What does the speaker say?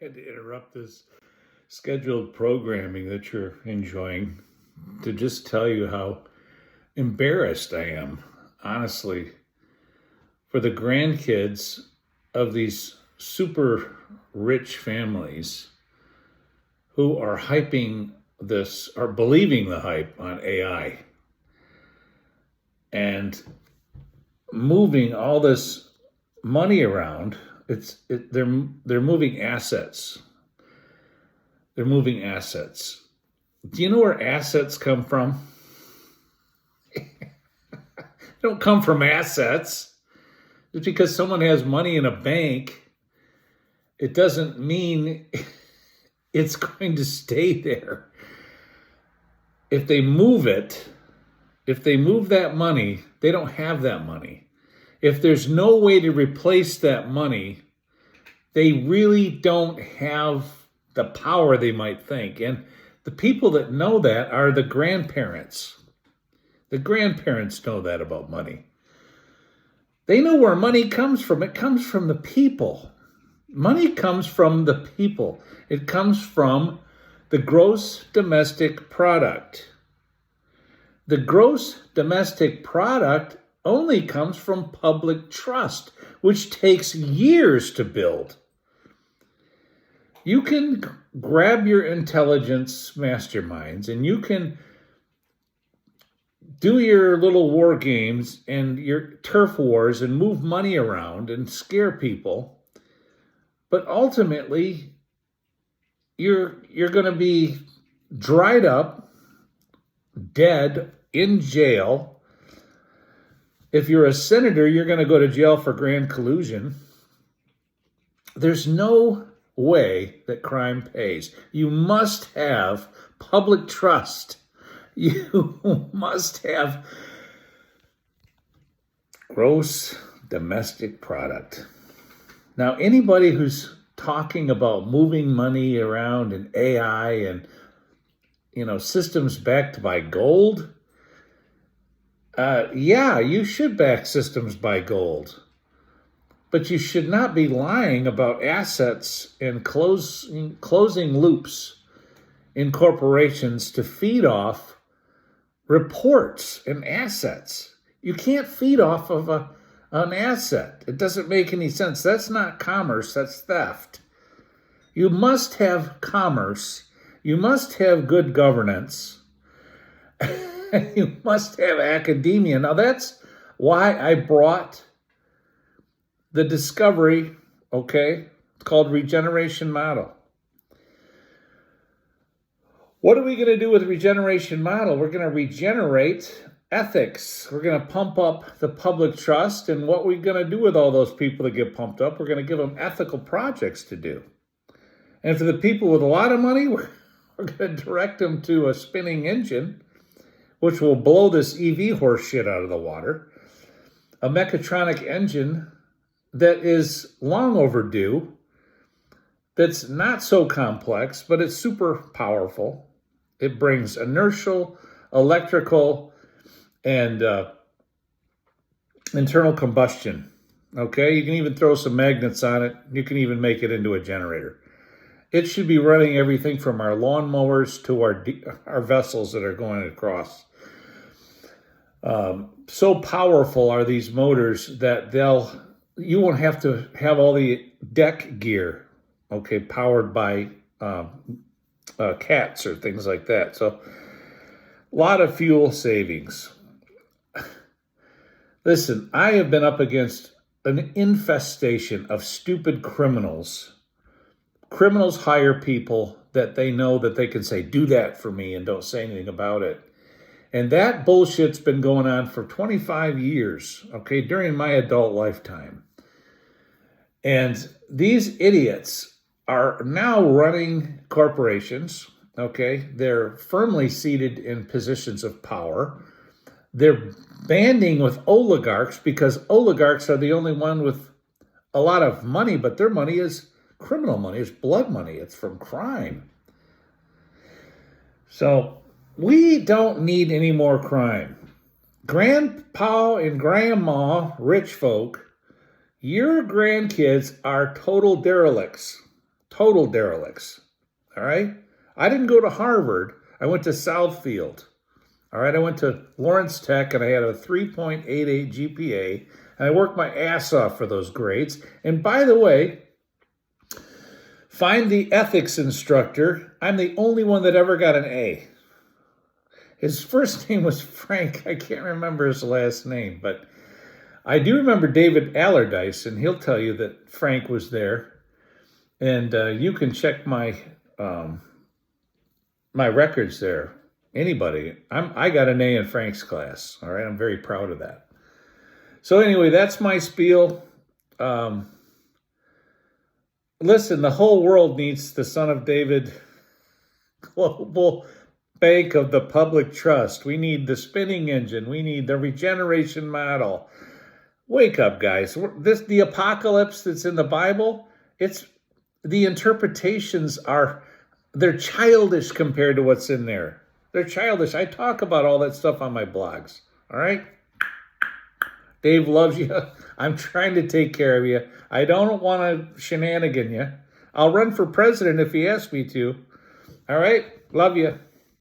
had to interrupt this scheduled programming that you're enjoying to just tell you how embarrassed I am, honestly, for the grandkids of these super rich families who are hyping this, are believing the hype on AI and moving all this money around. They're moving assets. They're moving assets. Do you know where assets come from? They don't come from assets. Just because someone has money in a bank, it doesn't mean it's going to stay there. If they move it, if they move that money, they don't have that money. If there's no way to replace that money, they really don't have the power they might think. And the people that know that are the grandparents. The grandparents know that about money. They know where money comes from. It comes from the people. Money comes from the people. It comes from the gross domestic product. The gross domestic product only comes from public trust, which takes years to build. You can grab your intelligence masterminds and you can do your little war games and your turf wars and move money around and scare people. But ultimately, you're going to be dried up, dead, in jail. If you're a senator, you're going to go to jail for grand collusion. There's no way that crime pays. You must have public trust. You must have gross domestic product. Now, anybody who's talking about moving money around and AI and, systems backed by gold, yeah, you should back systems by gold. But you should not be lying about assets and closing loops in corporations to feed off reports and assets. You can't feed off of an asset. It doesn't make any sense. That's not commerce, that's theft. You must have commerce. You must have good governance. You must have academia. Now that's why I brought the discovery, okay? It's called regeneration model. What are we going to do with regeneration model? We're going to regenerate ethics. We're going to pump up the public trust. And what we're going to do with all those people that get pumped up, we're going to give them ethical projects to do. And for the people with a lot of money, we're going to direct them to a spinning engine, which will blow this EV horse shit out of the water. A mechatronic engine that is long overdue, that's not so complex, but it's super powerful. It brings inertial, electrical, and internal combustion. Okay, you can even throw some magnets on it. You can even make it into a generator. It should be running everything from our lawnmowers to our vessels that are going across. So powerful are these motors that you won't have to have all the deck gear, okay, powered by cats or things like that. So a lot of fuel savings. Listen, I have been up against an infestation of stupid criminals. Criminals hire people that they know that they can say, do that for me, and don't say anything about it. And that bullshit's been going on for 25 years, okay, during my adult lifetime. And these idiots are now running corporations, okay? They're firmly seated in positions of power. They're banding with oligarchs because oligarchs are the only one with a lot of money, but their money is criminal money, it's blood money, it's from crime. So we don't need any more crime. Grandpa and grandma, rich folk, your grandkids are total derelicts. Total derelicts. All right? I didn't go to Harvard. I went to Southfield. All right? I went to Lawrence Tech, and I had a 3.88 GPA, and I worked my ass off for those grades. And by the way, find the ethics instructor. I'm the only one that ever got an A. His first name was Frank. I can't remember his last name, but I do remember David Allardyce, and he'll tell you that Frank was there. And you can check my my records there. Anybody, I got an A in Frank's class. All right, I'm very proud of that. So anyway, that's my spiel. Listen, the whole world needs the Son of David global bank of the public trust. We need the spinning engine. We need the regeneration model. Wake up, guys. The apocalypse that's in the Bible, the interpretations they're childish compared to what's in there. They're childish. I talk about all that stuff on my blogs. All right? Dave loves you. I'm trying to take care of you. I don't want to shenanigan you. I'll run for president if he asks me to. All right? Love you.